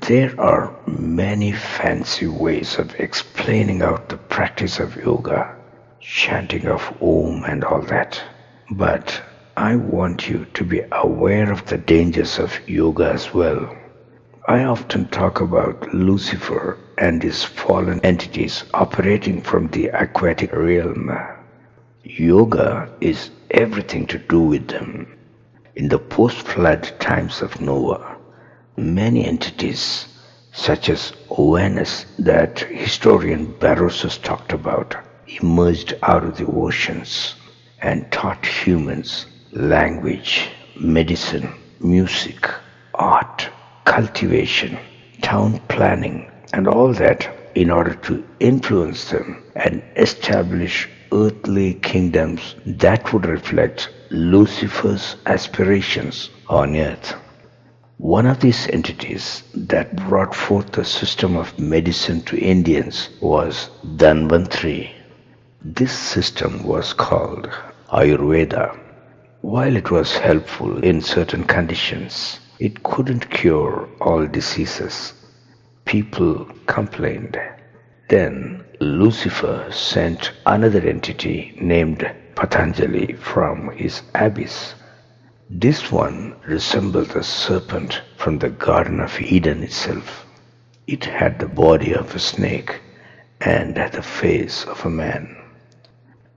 There are many fancy ways of explaining out the practice of yoga, chanting of Om and all that. But I want you to be aware of the dangers of yoga as well. I often talk about Lucifer and his fallen entities operating from the aquatic realm. Yoga is everything to do with them. In the post-flood times of Noah, many entities, such as Venus that historian Barrosus talked about, emerged out of the oceans and taught humans language, medicine, music, art, cultivation, town planning, and all that in order to influence them and establish earthly kingdoms that would reflect Lucifer's aspirations on earth. One of these entities that brought forth the system of medicine to Indians was Dhanvantri. This system was called Ayurveda. While it was helpful in certain conditions, it couldn't cure all diseases. People complained. Then Lucifer sent another entity named Patanjali from his abyss. This one resembled a serpent from the Garden of Eden itself. It had the body of a snake and the face of a man.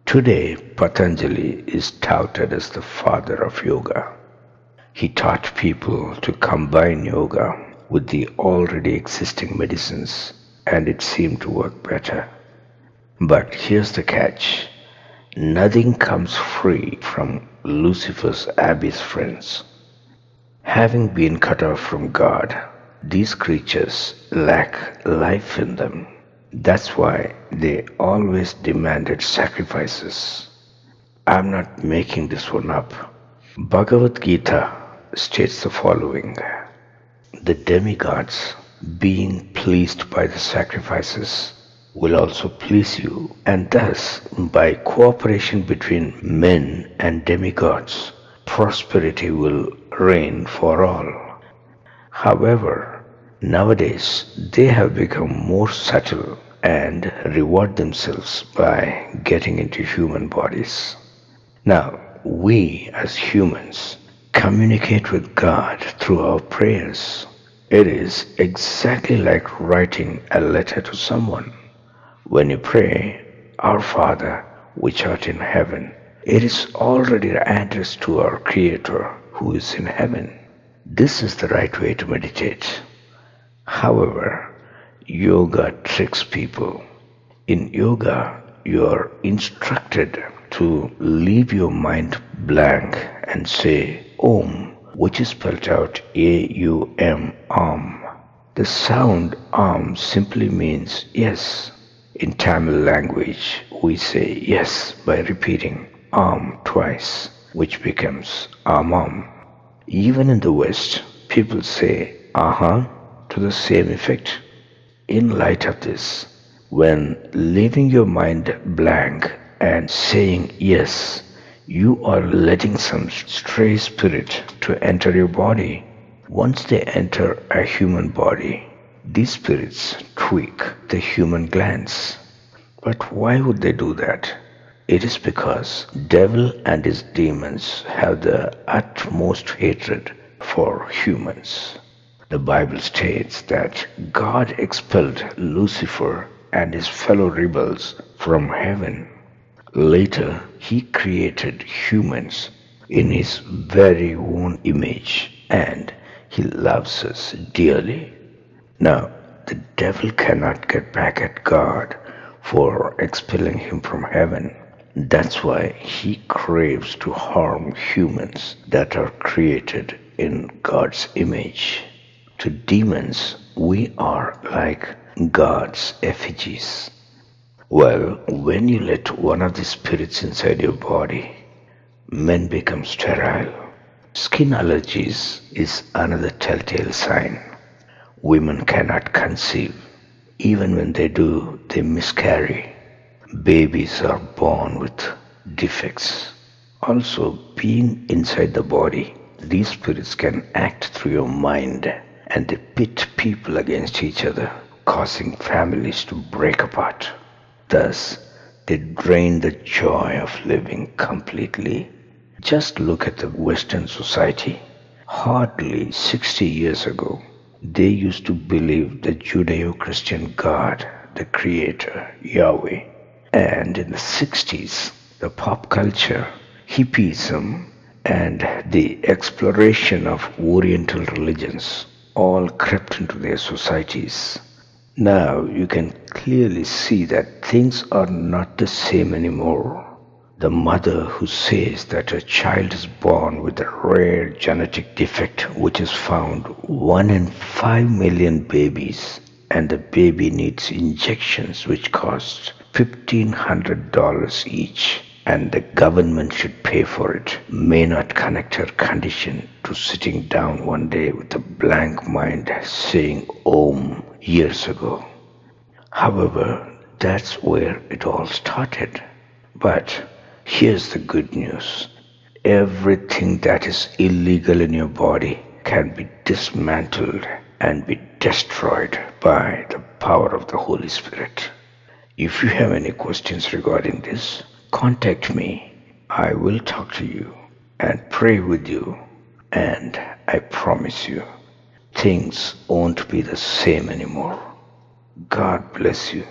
Today, Patanjali is touted as the father of yoga. He taught people to combine yoga with the already existing medicines, and it seemed to work better. But here's the catch. Nothing comes free from Lucifer's abyss, friends. Having been cut off from God, these creatures lack life in them. That's why they always demanded sacrifices. I'm not making this one up. Bhagavad Gita states the following. The demigods, being pleased by the sacrifices, will also please you, and thus, by cooperation between men and demigods, prosperity will reign for all. However, nowadays they have become more subtle and reward themselves by getting into human bodies. Now, we as humans communicate with God through our prayers. It is exactly like writing a letter to someone. When you pray, Our Father, which art in heaven, it is already addressed to our Creator who is in heaven. This is the right way to meditate. However, yoga tricks people. In yoga, you are instructed to leave your mind blank and say Om, which is spelled out A-U-M, Om. The sound Om simply means yes. In Tamil language, we say yes by repeating Om twice, which becomes Amam. Even in the West, people say Aha to the same effect. In light of this, when leaving your mind blank and saying yes, you are letting some stray spirit to enter your body. Once they enter a human body, these spirits tweak the human glands. But why would they do that? It is because devil and his demons have the utmost hatred for humans. The Bible states that God expelled Lucifer and his fellow rebels from heaven. Later, he created humans in his very own image, and he loves us dearly. Now, the devil cannot get back at God for expelling him from heaven. That's why he craves to harm humans that are created in God's image. To demons, we are like God's effigies. Well, when you let one of the spirits inside your body, men become sterile. Skin allergies is another telltale sign. Women cannot conceive. Even when they do, they miscarry. Babies are born with defects. Also, being inside the body, these spirits can act through your mind and they pit people against each other, causing families to break apart. Thus, they drain the joy of living completely. Just look at the Western society. Hardly 60 years ago, they used to believe the Judeo-Christian God, the Creator, Yahweh. And in the 60s, the pop culture, hippism, and the exploration of Oriental religions all crept into their societies. Now you can clearly see that things are not the same anymore. The mother who says that her child is born with a rare genetic defect which is found 1 in 5 million babies, and the baby needs injections which cost $1,500 each, and the government should pay for it, may not connect her condition to sitting down one day with a blank mind saying Om years ago. However, that's where it all started. But here's the good news. Everything that is illegal in your body can be dismantled and be destroyed by the power of the Holy Spirit. If you have any questions regarding this, contact me. I will talk to you and pray with you, and I promise you, things won't be the same anymore. God bless you.